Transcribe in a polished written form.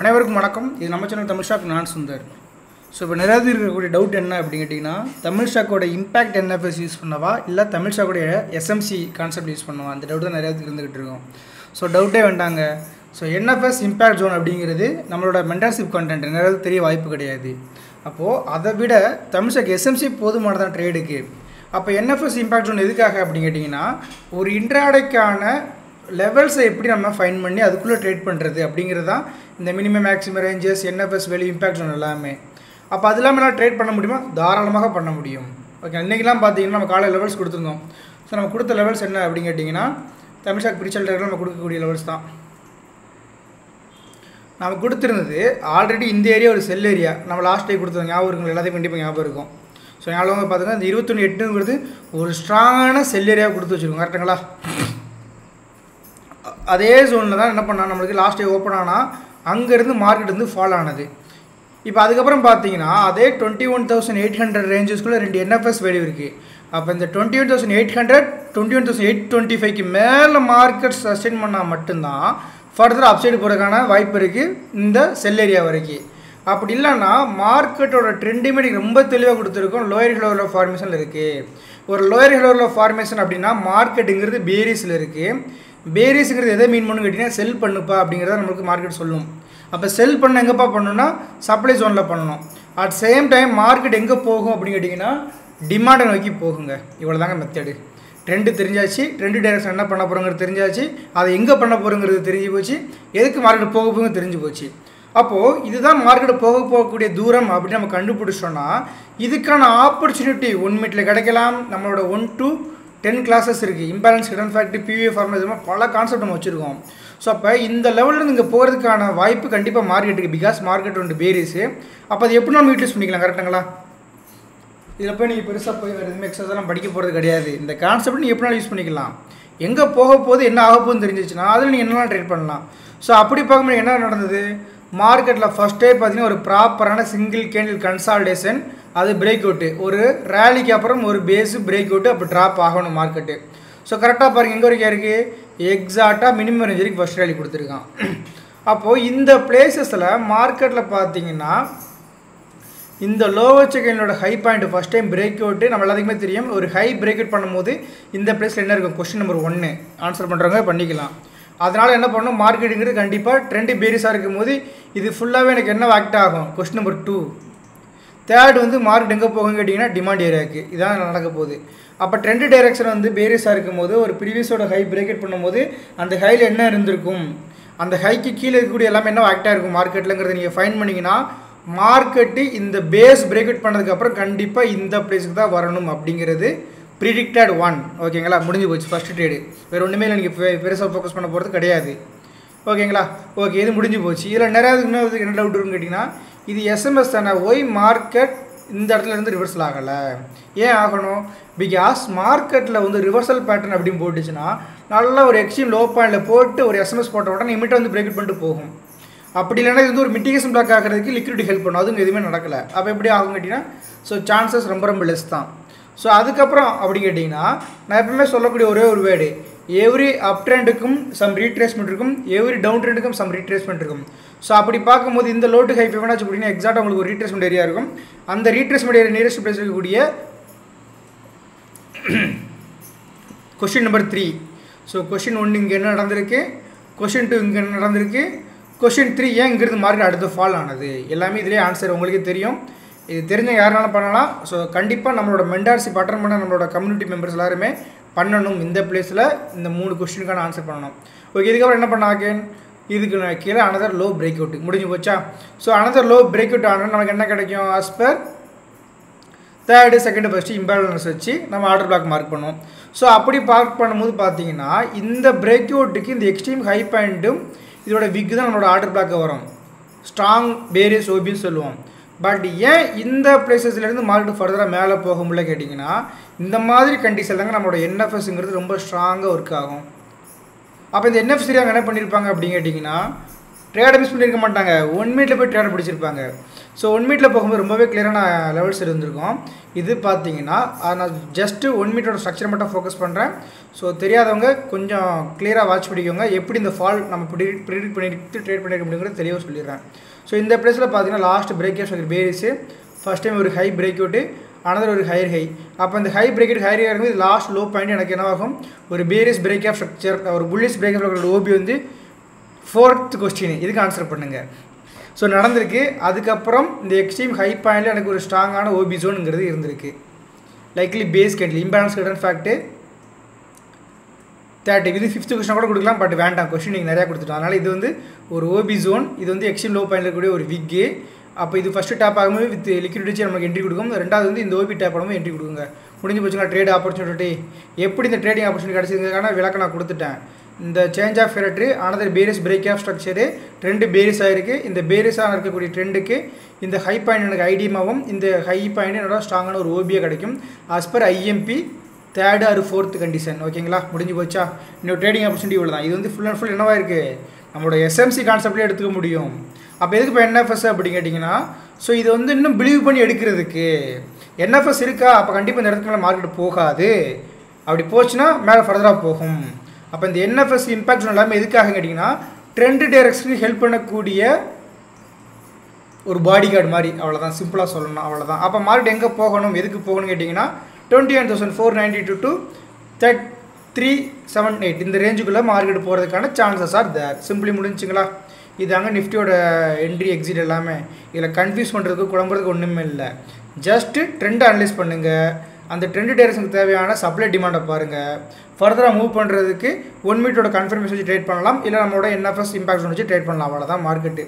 அனைவருக்கும் வணக்கம். இது நம்ம சேனல் தமிழ் ஸ்டாக். நான் சுந்தர். ஸோ இப்போ நிறைய இருக்கக்கூடிய டவுட் என்ன அப்படின்னு கேட்டிங்கன்னா, தமிழ் ஸ்டாக்கோட இம்பாக்ட் என்எஃப்எஸ் யூஸ் பண்ணவா இல்லை தமிழ் ஸ்டாக்கோடைய எஸ்எம்சி கான்செப்ட் யூஸ் பண்ணவா, அந்த டவுட் தான் நிறையா இருந்துகிட்டு இருக்கோம். ஸோ டவுட்டே வேண்டாங்க. ஸோ என்எஃப்எஸ் இம்பாக்ட் ஜோன் அப்படிங்கிறது நம்மளோட மென்டர்ஷிப் கண்டென்ட் நிறைய தெரிய வாய்ப்பு கிடையாது. அப்போது அதை விட தமிழ் ஸ்டாக் எஸ்எம்சி போதுமானதான் ட்ரேடுக்கு. அப்போ என்எஃப்எஸ் இம்பாக்ட் ஜோன் எதுக்காக அப்படின்னு கேட்டிங்கன்னா, ஒரு இன்ட்ராடேக்கான லெவல்ஸை எப்படி நம்ம ஃபைன் பண்ணி அதுக்குள்ளே ட்ரேட் பண்ணுறது அப்படிங்கிறது தான் இந்த minimum maximum ranges NFS value impact zone எல்லாமே. அப்போ அது இல்லாமல் எல்லாம் ட்ரேட் பண்ண முடியுமா? தாராளமாக பண்ண முடியும். ஓகே, இன்றைக்கெலாம் பார்த்தீங்கன்னா நம்ம காலையில் லெவல்ஸ் கொடுத்துருந்தோம். ஸோ நம்ம கொடுத்த லெவல்ஸ் என்ன அப்படின்னு கேட்டிங்கன்னா, தமிழ் ஸ்டாக் பிரிச்சல் நம்ம கொடுக்கக்கூடிய லெவல்ஸ் தான் நம்ம கொடுத்துருந்தது. ஆல்ரெடி இந்த ஏரியா ஒரு செல் ஏரியா நம்ம லாஸ்ட் டே கொடுத்தோம், ஞாபகம் இருக்கும், எல்லாத்தையும் கண்டிப்பாக ஞாபகம் இருக்கும். ஸோ ஞாபகம் பார்த்தீங்கன்னா இந்த 21.8ங்கிறது ஒரு ஸ்ட்ராங்கான செல் ஏரியாவை கொடுத்து வச்சுருக்கோம். கரெக்டுங்களா? அதே ஜோனில் தான் என்ன பண்ணால் நம்மளுக்கு லாஸ்ட் டே ஓப்பன் ஆனால் அங்கேருந்து மார்க்கெட் வந்து ஃபால் ஆனது. இப்போ அதுக்கப்புறம் பார்த்தீங்கன்னா அதே 21,800 ரேஞ்சஸ்க்குள்ளே 2 என்எஃப்எஸ் வேல்யூ இருக்குது. அப்போ இந்த 21,800 21,825க்கு மேலே மார்க்கெட் சஸ்டெயின் பண்ணால் மட்டும்தான் ஃபர்தர் அப்சைடு போகிறதுக்கான வாய்ப்பு இருக்குது இந்த செல் ஏரியா வரைக்கும். அப்படி இல்லைன்னா மார்க்கெட்டோட ட்ரெண்டுமே ரொம்ப தெளிவாக கொடுத்துருக்கோம். லோயர் ஹிலோவில் ஃபார்மேஷனில் இருக்குது. ஒரு லோயர் ஹிலோவில் ஃபார்மேஷன் அப்படின்னா மார்க்கெட்டுங்கிறது பேரிஸில் இருக்குது. பேரிஸுங்கிறது எதை மீன் பண்ணு கேட்டிங்கன்னா, செல் பண்ணுப்பா அப்படிங்கிறத நம்மளுக்கு மார்க்கெட் சொல்லும். அப்போ செல் பண்ண எங்கேப்பா பண்ணணும்னா சப்ளை ஜோனில் பண்ணணும். அட் சேம் டைம் மார்க்கெட் எங்கே போகும் அப்படின்னு கேட்டிங்கன்னா டிமாண்டை நோக்கி போகுங்க. இவ்வளோ தாங்க மெத்தடு. ட்ரெண்டு தெரிஞ்சாச்சு, ட்ரெண்டு டைரக்ஷன் என்ன பண்ண போகிறோங்கிறது தெரிஞ்சாச்சு, அதை எங்கே பண்ண போகிறோங்கிறது தெரிஞ்சு போச்சு, எதுக்கு மார்க்கெட் போக போகும் தெரிஞ்சு போச்சு. அப்போது இதுதான் மார்க்கெட் போகக்கூடிய தூரம் அப்படின்னு நம்ம கண்டுபிடிச்சோன்னா இதுக்கான ஆப்பர்ச்சுனிட்டி 1 மினிட்டில் கிடைக்கலாம். நம்மளோட 1 to 10 கிளாஸஸ் இருக்குது. Imbalance, hidden factory, BVA formula, இது மாதிரி பல கான்செப்ட் நம்ம வச்சுருக்கோம். ஸோ அப்போ இந்த லெவலில் இங்கே போகிறதுக்கான வாய்ப்பு கண்டிப்பாக மார்க்கெட்டுக்கு, பிகாஸ் மார்க்கெட் வந்து பேரிஸு. அப்போ அது எப்படி நம்ம யூட்டிலைஸ் பண்ணிக்கலாம்? கரெக்டுங்களா? இதில் போய் நீங்கள் பெருசாக போய் வேறு எதுவுமே எக்ஸஸெல்லாம் படிக்க போகிறது கிடையாது. இந்த கான்செப்ட் நீங்கள் எப்படினாலும் யூஸ் பண்ணிக்கலாம். எங்கே போக போகுது, என்ன ஆக போகுதுன்னு தெரிஞ்சிச்சுன்னா அதில் நீங்கள் என்னெல்லாம் ட்ரேட் பண்ணலாம். ஸோ அப்படி பார்க்கும்போது என்ன நடந்தது, மார்க்கெட்டில் ஃபஸ்ட்டே பார்த்தீங்கன்னா ஒரு ப்ராப்பரான சிங்கிள் கேண்டில் கன்சால்டேஷன், அது பிரேக் அவுட்டு, ஒரு ரேலிக்கு அப்புறம் ஒரு பேஸு பிரேக் அவுட்டு, அப்போ ட்ராப் ஆகணும் மார்க்கெட்டு. ஸோ கரெக்டாக பாருங்கள் எங்கே வரைக்கும் இருக்குது, எக்ஸாக்டாக மினிமம் ரேஞ்ச் வரைக்கும் ஃபஸ்ட் ரேலி கொடுத்துருக்கான். அப்போது இந்த பிளேசஸில் மார்க்கெட்டில் பார்த்தீங்கன்னா இந்த லோவர் செகண்டோட high point first time break out நம்ம எல்லாத்துக்குமே தெரியும். ஒரு ஹை பிரேக் அவுட் பண்ணும்போது இந்த பிளேஸில் என்ன இருக்கும், கொஸ்டின் நம்பர் 1 ஆன்சர் பண்ணுறவங்க பண்ணிக்கலாம். அதனால் என்ன பண்ணணும், மார்க்கெட்டுங்கிறது கண்டிப்பாக ட்ரெண்டு பேரிஸாக இருக்கும் போது இது ஃபுல்லாகவே எனக்கு என்ன ஆக்ட் ஆகும், கொஸ்டின் நம்பர் 2. தேர்ட் வந்து மார்க்கெட் எங்கே போகுன்னு கேட்டிங்கன்னா டிமாண்ட் ஏரியாவுக்கு. இதான் நடக்க போகுது. அப்போ ட்ரெண்டு டைரக்ஷன் வந்து பேரிஸாக இருக்கும் போது ஒரு ப்ரீவியஸோட ஹை பிரேக் அவுட் பண்ணும்போது அந்த ஹையில் என்ன இருந்திருக்கும், அந்த ஹைக்கு கீழே இருக்கக்கூடிய எல்லாமே என்ன ஆக்டாக இருக்கும் மார்க்கெட்டில்ங்கிறத நீங்கள் ஃபைன் பண்ணிங்கன்னா மார்க்கெட்டு இந்த பேஸ் பிரேக் அவுட் பண்ணதுக்கப்புறம் கண்டிப்பாக இந்த பிளேஸுக்கு தான் வரணும் அப்படிங்கிறது ப்ரிடிக்டட் 1. ஓகேங்களா? முடிஞ்சு போச்சு ஃபஸ்ட்டு ட்ரேடு. வேறு ஒன்றுமே இல்லை, நீங்கள் பெருசாக ஃபோக்கஸ் பண்ண போகிறது கிடையாது. ஓகேங்களா? ஓகே, இது முடிஞ்சு போச்சு. இதில் நிறையா இன்னும் என்ன டவுட் இருக்குன்னு கேட்டிங்கன்னா, இது எஸ்எம்எஸ் தானே, ஒய் மார்க்கெட் இந்த இடத்துல இருந்து ரிவர்சல் ஆகலை, ஏன் ஆகணும்? பிகாஸ் மார்க்கெட்டில் வந்து ரிவர்சல் பேட்டர்ன் அப்படின்னு போட்டுச்சுன்னா நல்லா ஒரு எக்ஸ்ட்ரீம் லோ பாயிண்டில் போட்டு ஒரு எஸ்எம்எஸ் போட்ட உடனே இமீடியட்டாக வந்து பிரேக் அவுட் பண்ணிட்டு போகும். அப்படி இல்லைன்னா இது வந்து ஒரு மிட்டிகேஷன் பிளாக் ஆகிறதுக்கு லிக்விடிட்டி ஹெல்ப் பண்ணும். அதுவும் எதுவுமே நடக்கலை. அப்போ எப்படி ஆகும் கேட்டிங்கன்னா, ஸோ சான்சஸ் ரொம்ப ரொம்ப லெஸ் தான். ஸோ அதுக்கப்புறம் அப்படி கேட்டிங்கன்னா நான் எப்பவுமே சொல்லக்கூடிய ஒரே ஒரு வேர்டு, எவ்ரி அப் ட்ரெண்டுக்கும் சம் ரீட்ரேஸ்மெண்ட் இருக்கும், எவ்ரி டவுன் ட்ரெண்டுக்கும் சம் ரீட்ரேஸ்மெண்ட் இருக்கும். ஸோ அப்படி பார்க்கும்போது இந்த லோ டு ஹை ஃபிபனாச்சி அப்படின்னா எக்ஸாக்டாக உங்களுக்கு ஒரு ரீட்ரேஸ்மெண்ட் ஏரியா இருக்கும். அந்த ரீட்ரேஸ்மெண்ட் ஏரியா நியரஸ்ட் பிளேஸ் இருக்கக்கூடிய கொஸ்டின் நம்பர் 3. ஸோ கொஸ்டின் 1 இங்கே என்ன நடந்திருக்கு, கொஸ்டின் 2 இங்கே என்ன நடந்திருக்கு, கொஸ்டின் 3 ஏன் இங்கிருந்து மார்க்கெட் அடுத்து ஃபால் ஆனது, எல்லாமே இதிலே ஆன்சர் உங்களுக்கே தெரியும். இது தெரிஞ்ச யாருனாலும் பண்ணலாம். ஸோ கண்டிப்பாக நம்மளோட மென்டார்ஷிப் அட்டன் பண்ண நம்மளோட கம்யூனிட்டி மெம்பர்ஸ் எல்லாருமே பண்ணணும். இந்த பிளேஸில் இந்த 3 கொஸ்டினுக்கான ஆன்சர் பண்ணணும். ஓகே, இதுக்கப்புறம் என்ன பண்ண ஆகேன், இதுக்கு கீழே அனதர் லோ பிரேக் அவுட் முடிஞ்சு போச்சா. So another low break out ஆனால் நமக்கு என்ன கிடைக்கும், as per third second first imbalance வச்சு நம்ம ஆர்டர் பிளாக் மார்க் பண்ணுவோம். ஸோ அப்படி மார்க் பண்ணும்போது பார்த்தீங்கன்னா இந்த பிரேக் அவுட்டுக்கு இந்த எக்ஸ்ட்ரீம் ஹை பாயிண்ட்டும் இதோட விக்கு தான் நம்மளோட ஆர்டர் பிளாக்கை வரும். ஸ்ட்ராங் பேரிஸ் ஓபின்னு சொல்லுவோம். பட் ஏன் இந்த பிளேசஸ்லேருந்து மார்க்கெட் ஃபர்தராக மேலே போக முடியல கேட்டிங்கன்னா, இந்த மாதிரி கண்டிஷன் தாங்க நம்மளோட என்எஃப்எஸ்ங்கிறது ரொம்ப ஸ்ட்ராங்காக ஒர்க் ஆகும். அப்போ இந்த என்எஃப்எஸ் அவங்க என்ன பண்ணியிருப்பாங்க அப்படின்னு கேட்டிங்கன்னா, ட்ரேடை மிஸ் பண்ணியிருக்க மாட்டாங்க, 1 மினிட்டில் போய் ட்ரேடை பிடிச்சிருப்பாங்க. ஸோ 1 மினிட்டில் போகும்போது ரொம்பவே கிளியரான லெவல்ஸ் இருந்திருக்கும். இது பார்த்தீங்கன்னா நான் ஜஸ்ட்டு 1 மினிட்டோட ஸ்ட்ரக்சர் மட்டும் ஃபோக்கஸ் பண்ணுறேன். ஸோ தெரியாதவங்க கொஞ்சம் கிளியராக வாட்ச் பண்ணிக்கோங்க. எப்படி இந்த ஃபால் நம்ம ப்ரிடிக்ட் பண்ணிட்டு ட்ரேட் பண்ணியிருக்க முடியுங்கிறது தெளிவாக சொல்லிடுறேன். ஸோ இந்த ப்ளேஸில் பார்த்தீங்கன்னா last break out bearish first time ஒரு ஹை பிரேக் அவுட்டு, அனதர் ஒரு ஹையர் ஹை. அப்போ இந்த ஹை பிரேக் அவுட் ஹையர் இருக்கும்போது லாஸ்ட் லோ பாயிண்ட் எனக்கு என்ன ஆகும், ஒரு பேரிஸ் பிரேக் ஆஃப் ஸ்ட்ரக்சர், ஒரு புல்லிஸ் பிரேக் ஆஃப் ஓபி வந்து 4th கொஸ்டின். இதுக்கு ஆன்சர் பண்ணுங்கள். ஸோ நடந்திருக்கு. அதுக்கப்புறம் இந்த எக்ஸ்ட்ரீம் ஹை பாயிண்டில் எனக்கு ஒரு ஸ்ட்ராங்கான ஓபி ஜோனுங்கிறது இருந்திருக்கு. Likely base candle imbalance return fact 30. இது 5th கொஸ்டின் கூட கொடுக்கலாம், பட் வேண்டாம், கொஸ்டின் நீங்கள் நிறையா கொடுத்துட்டோம். அதனால் இது வந்து ஒரு ஓபி ஜோன். இது வந்து எக்ஸ்ட்ரீம் லோ பாயிண்டில் இருக்கக்கூடிய ஒரு விக்கு. அப்போ இது ஃபஸ்ட்டு டேப் ஆகும்போது வித் லிக்விடிட்டி நமக்கு என்ட்ரி கொடுக்கும். ரெண்டாவது வந்து இந்த ஓபி டேப் ஆகும்போது என்ட்ரி கொடுங்க. முடிஞ்சு போச்சுங்களா ட்ரேட் ஆப்பர்ச்சுனிட்டி. எப்படி இந்த ட்ரேடிங் ஆப்பர்ச்சுனிட்டி கிடச்சிருக்கான விளக்கம் நான் கொடுத்துட்டேன். இந்த சேஞ்ச் ஆஃப் ஃபெரட்ரு another bearish break of structure 2 bearish ஆகிருக்கு. இந்த பேரிஸாக இருக்கக்கூடிய ட்ரெண்டுக்கு இந்த ஹை பாயிண்ட் எனக்கு ஐடியமாகவும் இந்த ஹை பாயிண்ட் என்னோட ஸ்ட்ராங்கான ஒரு ஓபியாக கிடைக்கும். As per IMP 3rd or 4th condition. ஓகேங்களா, முடிஞ்சு போச்சா. இன்னொரு ட்ரேடிங் ஆப்பர்ச்சுனிட்டி இவ்வளோ தான். இது வந்து ஃபுல் அண்ட் ஃபுல் என்னவா இருக்குது, நம்மளோட எஸ்எம்சி கான்செப்ட்லேயே எடுத்துக்க முடியும். அப்போ எதுக்கு இப்போ என்எஃப்எஸ் அப்படின்னு கேட்டிங்கன்னா, ஸோ இது வந்து இன்னும் பிலீவ் பண்ணி எடுக்கிறதுக்கு என்எஃப்எஸ் இருக்கா, அப்போ கண்டிப்பாக இந்த இடத்துக்கு மேலே மார்க்கெட் போகாது. அப்படி போச்சுன்னா மேலே ஃபர்தராக போகும். அப்போ இந்த என்எஃப்எஸ் இம்பாக்ட் எல்லாமே எதுக்காக கேட்டிங்கன்னா, ட்ரெண்ட் டைரக்ஷனுக்கு ஹெல்ப் பண்ணக்கூடிய ஒரு பாடி கார்டு மாதிரி. அவ்வளோதான், சிம்பிளாக சொல்லணும், அவ்வளோதான். அப்போ மார்க்கெட் எங்கே போகணும், எதுக்கு போகணும்னு கேட்டிங்கன்னா 21,492 to 3,778 இந்த ரேஞ்சுக்குள்ளே மார்க்கெட் போகிறதுக்கான சான்சஸ் ஆர் தேர். சிம்பிளி முடிஞ்சுங்களா. இது அங்கே நிஃப்டியோட என்ட்ரி எக்ஸிட் எல்லாமே. இதில் கன்ஃபியூஸ் பண்ணுறதுக்கு குழம்புறதுக்கு ஒன்றுமே இல்லை. ஜஸ்ட்டு ட்ரெண்டை அனலைஸ் பண்ணுங்கள். அந்த ட்ரெண்ட் டைரக்ஷனுக்கு தேவையான சப்ளை டிமாண்டை பாருங்கள். ஃபர்தராக மூவ் பண்ணுறதுக்கு 1 மினிட்டோட கன்ஃபர்மேஷன் வச்சு ட்ரேட் பண்ணலாம், இல்லை நம்மளோட என்எஃப்எஸ் இம்பாக்ட் வச்சு ட்ரேட் பண்ணலாம். அவ்வளோதான் மார்க்கெட்டு.